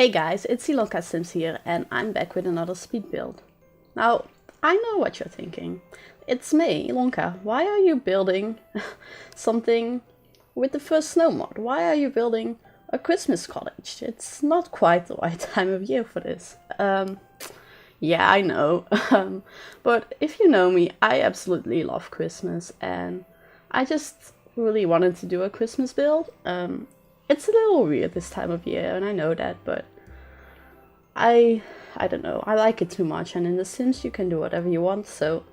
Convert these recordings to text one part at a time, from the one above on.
Hey guys, it's IlonkaSims here and I'm back with another speed build. Now, I know what you're thinking. It's me, Ilonka. Why are you building something with the first snow mod? Why are you building a Christmas cottage? It's not quite the right time of year for this. Yeah, I know. But if you know me, I absolutely love Christmas and I just really wanted to do a Christmas build. It's a little weird this time of year, and I know that, but I don't know, I like it too much, and in The Sims you can do whatever you want, so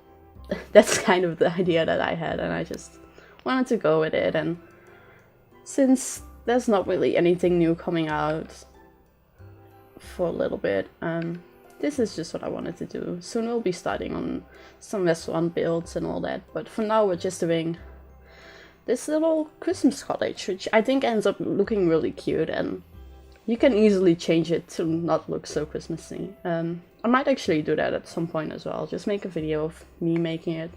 that's kind of the idea that I had, and I just wanted to go with it. And since there's not really anything new coming out for a little bit, this is just what I wanted to do. Soon we'll be starting on some restaurant builds and all that, but for now we're just doing this little Christmas cottage, which I think ends up looking really cute, and you can easily change it to not look so Christmassy. I might actually do that at some point as well, just make a video of me making it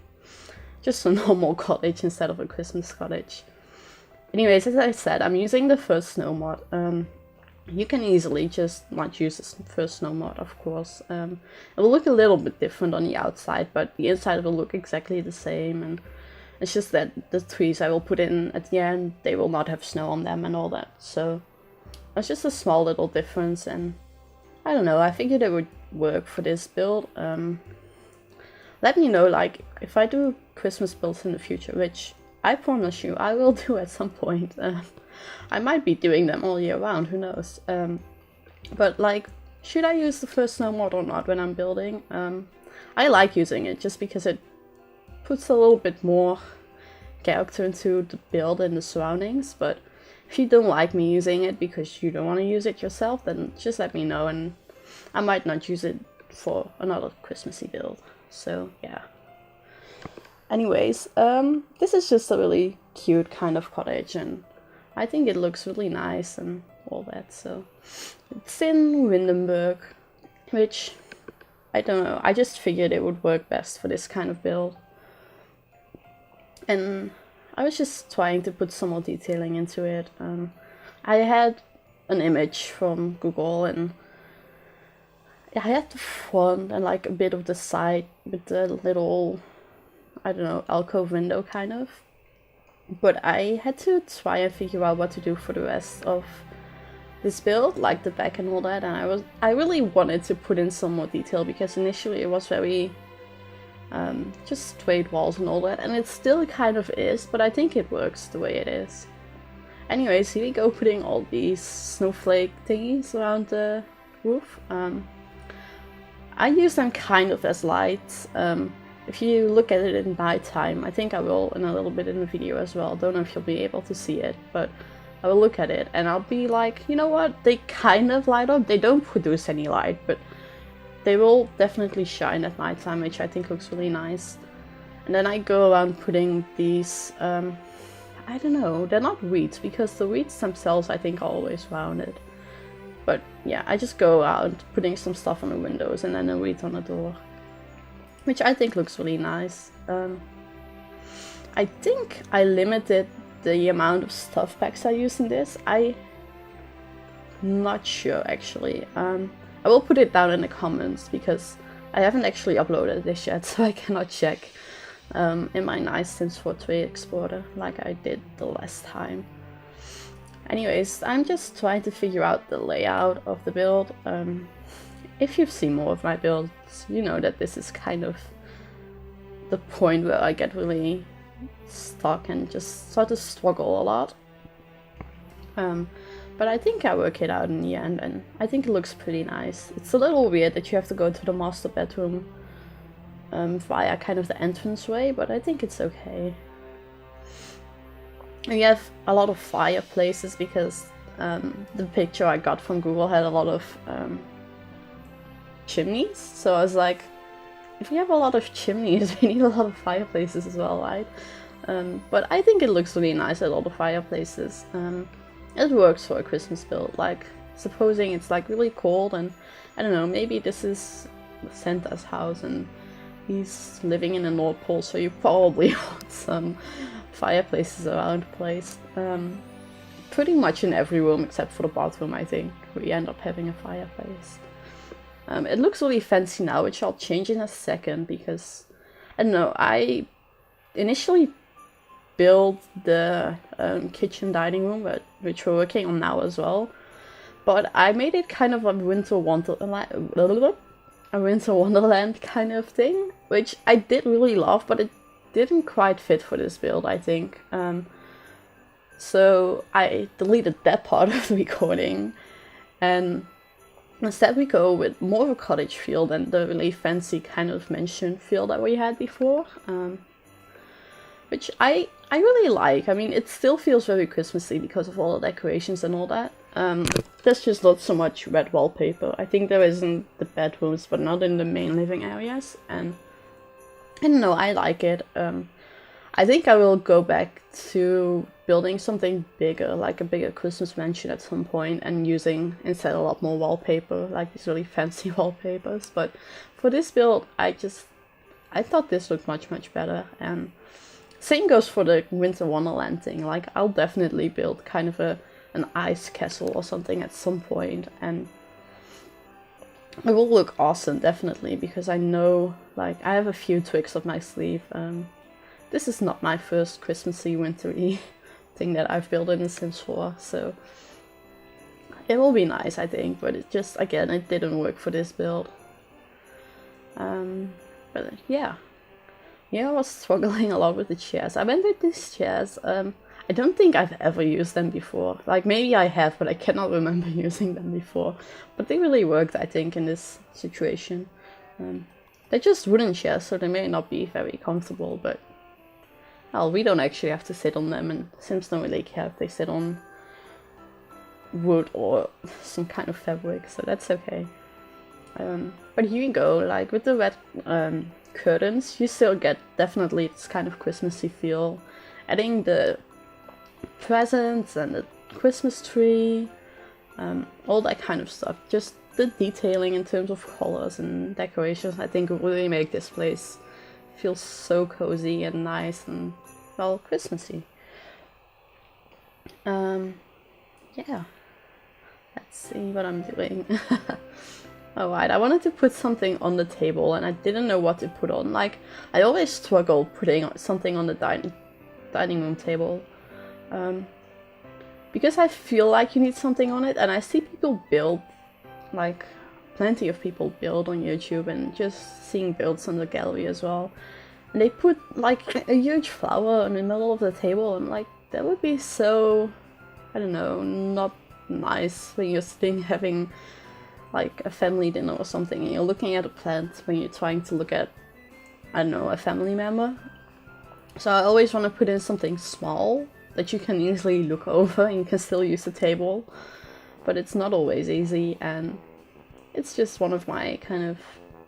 just a normal cottage instead of a Christmas cottage. Anyways, as I said, I'm using the first snow mod. You can easily just not use the first snow mod, of course. It will look a little bit different on the outside, but the inside will look exactly the same, and it's just that the trees I will put in at the end, they will not have snow on them and all that. So it's just a small little difference, and I don't know, I figured it would work for this build. Let me know, like, if I do Christmas builds in the future, which I promise you I will do at some point. I might be doing them all year round, who knows. But like, should I use the first snow mod or not when I'm building? I like using it just because it puts a little bit more character into the build and the surroundings, but if you don't like me using it because you don't want to use it yourself, then just let me know and I might not use it for another Christmassy build. So yeah. Anyways, this is just a really cute kind of cottage, and I think it looks really nice and all that. So it's in Windenburg, which I don't know, I just figured it would work best for this kind of build. And I was just trying to put some more detailing into it. I had an image from Google, and I had the front and like a bit of the side with the little, I don't know, alcove window kind of. But I had to try and figure out what to do for the rest of this build, like the back and all that. And I really wanted to put in some more detail because initially it was very just straight walls and all that, and it still kind of is, but I think it works the way it is. Anyways, here we go, putting all these snowflake thingies around the roof. I use them kind of as lights. If you look at it in nighttime, I think I will in a little bit in the video as well. Don't know if you'll be able to see it, but I will look at it and I'll be like, you know what, they kind of light up. They don't produce any light, but they will definitely shine at nighttime, which I think looks really nice. And then I go around putting these, I don't know, they're not wreaths, because the wreaths themselves I think are always rounded. But yeah, I just go around putting some stuff on the windows and then a wreath on the door, which I think looks really nice. I think I limited the amount of stuff packs I use in this. I'm not sure actually. I will put it down in the comments because I haven't actually uploaded this yet, so I cannot check in my nice Sims 4 3 exporter like I did the last time. Anyways, I'm just trying to figure out the layout of the build. If you've seen more of my builds, you know that this is kind of the point where I get really stuck and just sort of struggle a lot. But I think I work it out in the end, and I think it looks pretty nice. It's a little weird that you have to go to the master bedroom via kind of the entrance way, but I think it's okay. And you have a lot of fireplaces because the picture I got from Google had a lot of chimneys. So I was like, if you have a lot of chimneys, we need a lot of fireplaces as well, right? But I think it looks really nice at all the fireplaces. It works for a Christmas build, like, supposing it's like really cold and, I don't know, maybe this is Santa's house and he's living in the North Pole, so you probably want some fireplaces around the place. pretty much in every room except for the bathroom, I think, we end up having a fireplace. It looks really fancy now, which I'll change in a second because, I don't know, I initially built the kitchen dining room, which we're working on now as well. But I made it kind of a winter wonderland kind of thing, which I did really love, but it didn't quite fit for this build, I think. So I deleted that part of the recording, and instead we go with more of a cottage feel than the really fancy kind of mansion feel that we had before, which I really like. I mean, it still feels very Christmassy because of all the decorations and all that. There's just not so much red wallpaper. I think there is in the bedrooms, but not in the main living areas, and I don't know, I like it. I think I will go back to building something bigger, like a bigger Christmas mansion at some point, and using instead a lot more wallpaper, like these really fancy wallpapers. But for this build, I thought this looked much better. And same goes for the Winter Wonderland thing. Like, I'll definitely build kind of an ice castle or something at some point, and it will look awesome, definitely, because I know, like, I have a few tricks up my sleeve. This is not my first Christmassy, wintry thing that I've built in The Sims 4, so it will be nice, I think, but it just, again, it didn't work for this build. But yeah. Yeah, I was struggling a lot with the chairs. I went with these chairs. I don't think I've ever used them before. Like, maybe I have, but I cannot remember using them before. But they really worked, I think, in this situation. They're just wooden chairs, so they may not be very comfortable, but well, we don't actually have to sit on them, and Sims don't really care if they sit on wood or some kind of fabric, so that's okay. But here you go, like with the red curtains, you still get definitely this kind of Christmassy feel. Adding the presents and the Christmas tree, all that kind of stuff. Just the detailing in terms of colors and decorations, I think, will really make this place feel so cozy and nice and, well, Christmassy. Yeah. Let's see what I'm doing. Alright, I wanted to put something on the table and I didn't know what to put on. Like, I always struggle putting something on the dining room table. Because I feel like you need something on it, and I see people build, like, plenty of people build on YouTube, and just seeing builds on the gallery as well. And they put, like, a huge flower in the middle of the table, and, like, that would be so, I don't know, not nice when you're sitting having, like, a family dinner or something, and you're looking at a plant when you're trying to look at, I don't know, a family member. So I always want to put in something small that you can easily look over and you can still use the table. But it's not always easy, and it's just one of my kind of,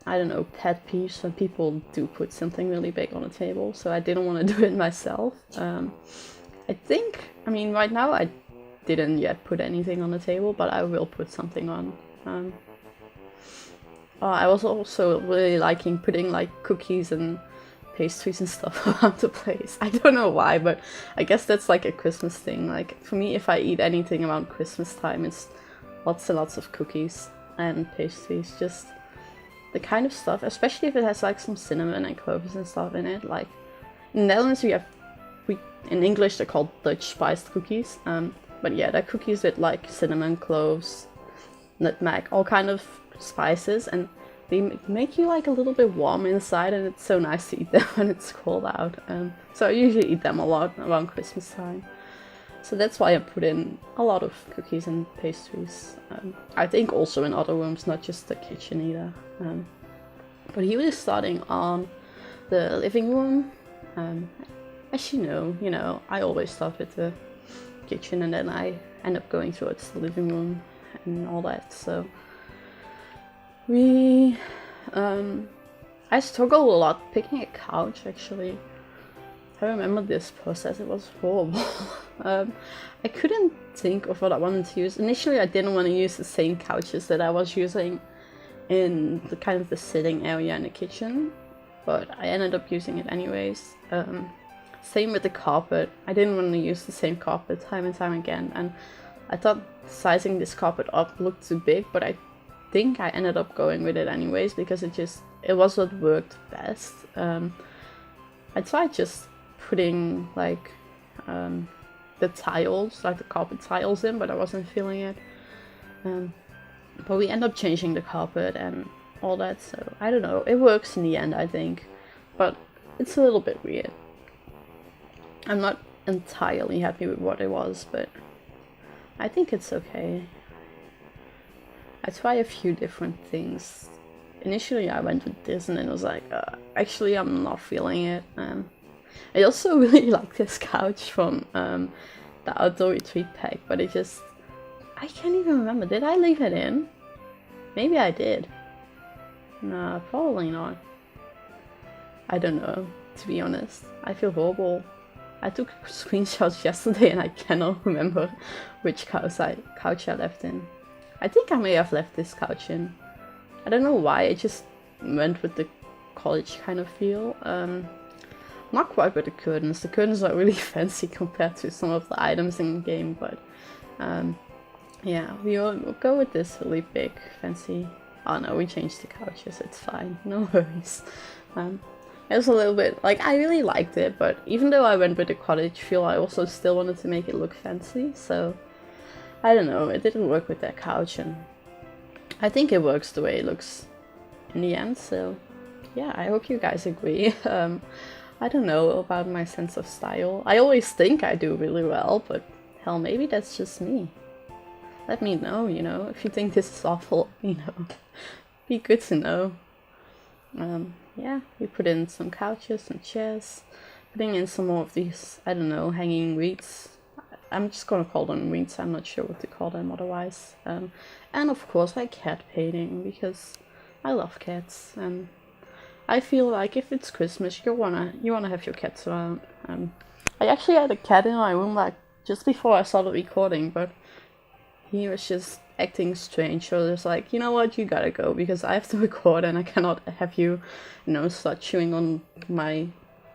I don't know, pet peeves when people do put something really big on a table. So I didn't want to do it myself. I think, I mean, right now I didn't yet put anything on the table, but I will put something on. I was also really liking putting, like, cookies and pastries and stuff around the place. I don't know why, but I guess that's like a Christmas thing. Like, for me, if I eat anything around Christmas time, it's lots and lots of cookies and pastries. Just the kind of stuff, especially if it has like some cinnamon and cloves and stuff in it. Like, in the Netherlands in English they're called Dutch spiced cookies. But yeah, they're cookies with like cinnamon, cloves, nutmeg, all kind of spices, and they make you like a little bit warm inside, and it's so nice to eat them when it's cold out. So I usually eat them a lot around Christmas time. So that's why I put in a lot of cookies and pastries. I think also in other rooms, not just the kitchen either. But here we're starting on the living room. As you know, I always start with the kitchen and then I end up going towards the living room and all that. So I struggled a lot picking a couch, actually. I remember this process, it was horrible. I couldn't think of what I wanted to use. Initially I didn't want to use the same couches that I was using in the kind of the sitting area in the kitchen, but I ended up using it anyways. Same with the carpet. I didn't want to use the same carpet time and time again, and I thought sizing this carpet up looked too big, but I think I ended up going with it anyways because it was what worked best. I tried just putting like the tiles, like the carpet tiles in, but I wasn't feeling it. But we end up changing the carpet and all that, so I don't know. It works in the end, I think, but it's a little bit weird. I'm not entirely happy with what it was, but I think it's okay. I try a few different things. Initially I went with this and then I was like, actually I'm not feeling it. I also really like this couch from the outdoor retreat pack, but I can't even remember. Did I leave it in? Maybe I did. No, probably not. I don't know, to be honest. I feel horrible. I took screenshots yesterday and I cannot remember which couch I left in. I think I may have left this couch in. I don't know why, I just went with the cottage kind of feel. Not quite with the curtains. The curtains are really fancy compared to some of the items in the game, but yeah, we'll go with this really big, fancy... Oh no, we changed the couches, it's fine, no worries. It was a little bit, like, I really liked it, but even though I went with the cottage feel, I also still wanted to make it look fancy, so... I don't know, it didn't work with that couch, and I think it works the way it looks in the end, so... Yeah, I hope you guys agree. I don't know about my sense of style. I always think I do really well, but hell, maybe that's just me. Let me know, you know, if you think this is awful, you know. Be good to know. Yeah, we put in some couches, some chairs, putting in some more of these, I don't know, hanging wreaths. I'm just gonna call them wreaths, I'm not sure what to call them otherwise. And of course, like cat painting, because I love cats, and I feel like if it's Christmas, you wanna have your cats around. I actually had a cat in my room like just before I started recording, but he was just acting strange. So there's like, you know what, you gotta go because I have to record and I cannot have you, you know, start chewing on my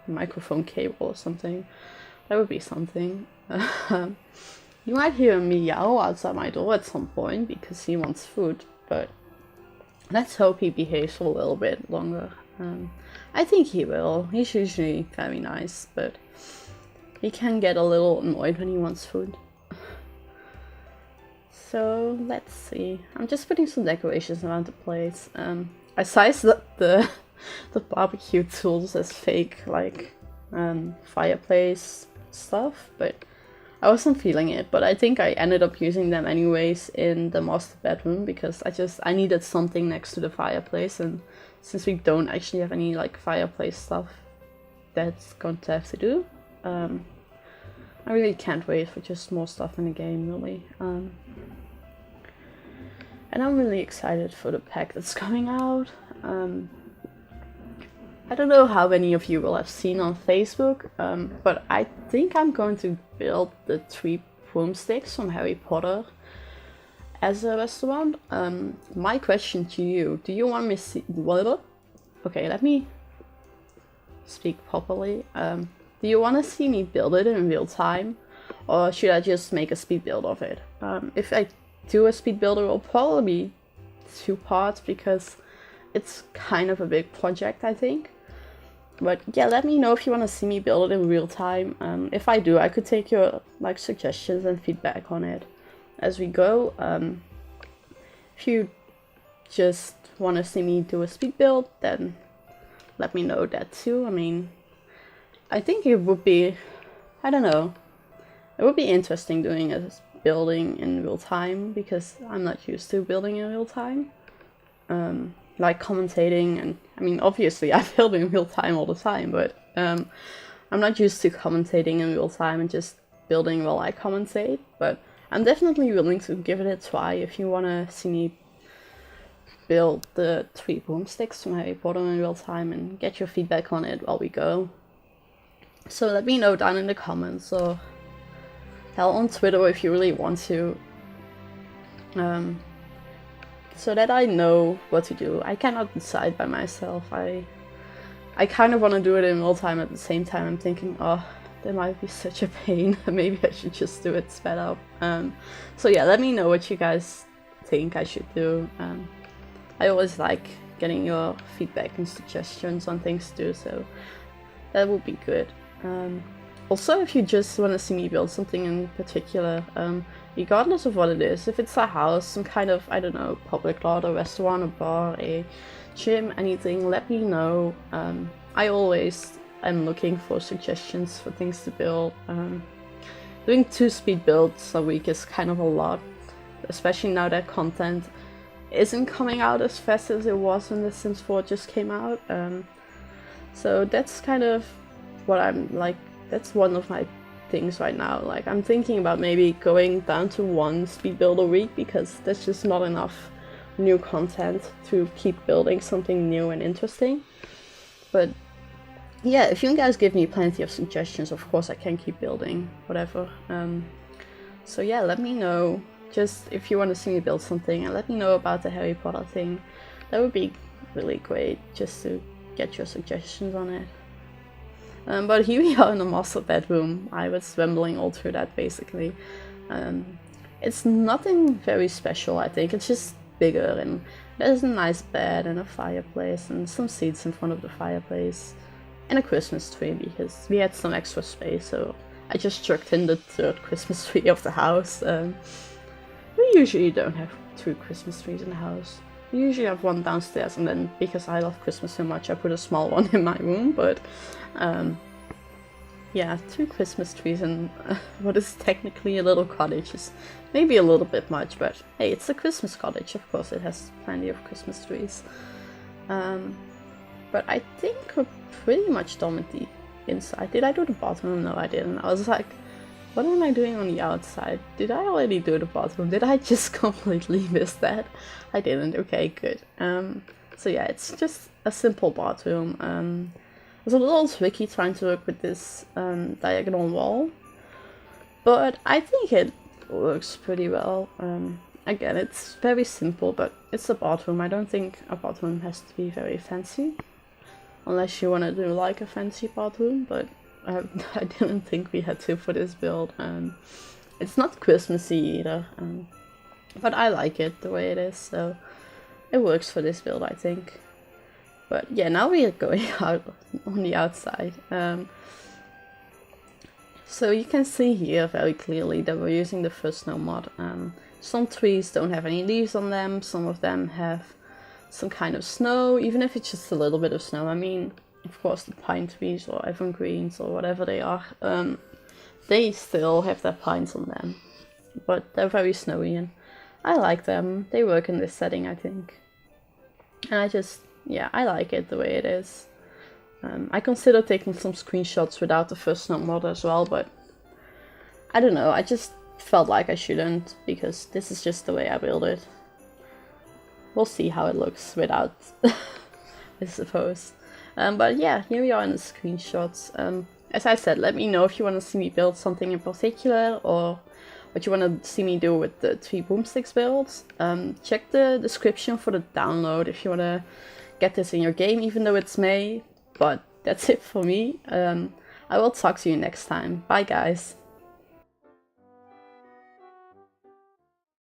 microphone cable or something. That would be something. You might hear a meow outside my door at some point because he wants food, but let's hope he behaves for a little bit longer. I think he will. He's usually very nice, but he can get a little annoyed when he wants food. So let's see. I'm just putting some decorations around the place. I sized the barbecue tools as fake, like fireplace stuff, but I wasn't feeling it. But I think I ended up using them anyways in the master bedroom because I needed something next to the fireplace, and since we don't actually have any like fireplace stuff, that's going to have to do. I really can't wait for just more stuff in the game, really. And I'm really excited for the pack that's coming out. I don't know how many of you will have seen on Facebook, but I think I'm going to build the Three Broomsticks from Harry Potter as a restaurant. My question to you, do you want me to see... Okay, let me speak properly. Do you want to see me build it in real time, or should I just make a speed build of it? If I do a speed build, it will probably be 2 parts because it's kind of a big project, I think. But yeah, let me know if you want to see me build it in real time. If I do, I could take your like suggestions and feedback on it as we go. If you just want to see me do a speed build, then let me know that too. I mean, I think it would be, I don't know, it would be interesting doing a building in real time because I'm not used to building in real time. Like commentating, and I mean, obviously I build in real time all the time, but I'm not used to commentating in real time and just building while I commentate. But I'm definitely willing to give it a try if you want to see me build the Three Broomsticks from Harry Potter in real time and get your feedback on it while we go. So let me know down in the comments, or hell on Twitter if you really want to. So that I know what to do. I cannot decide by myself. I kind of want to do it in real time at the same time. I'm thinking, oh, that might be such a pain. Maybe I should just do it sped up. So yeah, let me know what you guys think I should do. I always like getting your feedback and suggestions on things to do, so that would be good. Also, if you just want to see me build something in particular, regardless of what it is, if it's a house, some kind of, I don't know, public lot, a restaurant, a bar, a gym, anything, let me know. I always am looking for suggestions for things to build. Doing 2 speed builds a week is kind of a lot, especially now that content isn't coming out as fast as it was when The Sims 4 just came out. So that's kind of what I'm like, that's one of my things right now. Like, I'm thinking about maybe going down to 1 speed build a week, because there's just not enough new content to keep building something new and interesting. But yeah, if you guys give me plenty of suggestions, of course I can keep building, whatever. So yeah, let me know, just if you want to see me build something, and let me know about the Harry Potter thing. That would be really great, just to get your suggestions on it. But here we are in the master bedroom. I was rambling all through that, basically. It's nothing very special, I think. It's just bigger, and there's a nice bed and a fireplace and some seats in front of the fireplace. And a Christmas tree, because we had some extra space, so I just chucked in the 3rd Christmas tree of the house. We usually don't have 2 Christmas trees in the house. We usually have 1 downstairs, and then, because I love Christmas so much, I put a small one in my room. But yeah, 2 Christmas trees in what is technically a little cottage is maybe a little bit much, but hey, it's a Christmas cottage, of course it has plenty of Christmas trees. But I think we're pretty much done with the inside. Did I do the bathroom? No, I didn't. I was like, what am I doing on the outside? Did I already do the bathroom? Did I just completely miss that? I didn't. Okay, good. So yeah, it's just a simple bathroom. It was a little tricky trying to work with this diagonal wall, but I think it works pretty well. Again, it's very simple, but it's a bathroom. I don't think a bathroom has to be very fancy, unless you want to do like a fancy bathroom, but I didn't think we had to for this build. It's not Christmassy either, but I like it the way it is, so it works for this build, I think. But yeah, now we are going out on the outside. So you can see here very clearly that we're using the first snow mod. Some trees don't have any leaves on them, some of them have some kind of snow, even if it's just a little bit of snow. I mean, of course the pine trees or evergreens or whatever they are, they still have their pines on them, but they're very snowy and I like them. They work in this setting, I think. And I like it the way it is. I consider taking some screenshots without the first snow mod as well, but I don't know, I just felt like I shouldn't, because this is just the way I build it. We'll see how it looks without, I suppose. But yeah, here we are in the screenshots. As I said, let me know if you want to see me build something in particular, or what you want to see me do with the Three Broomsticks builds. Check the description for the download if you want to get this in your game, even though it's May. But that's it for me. I will talk to you next time. Bye guys.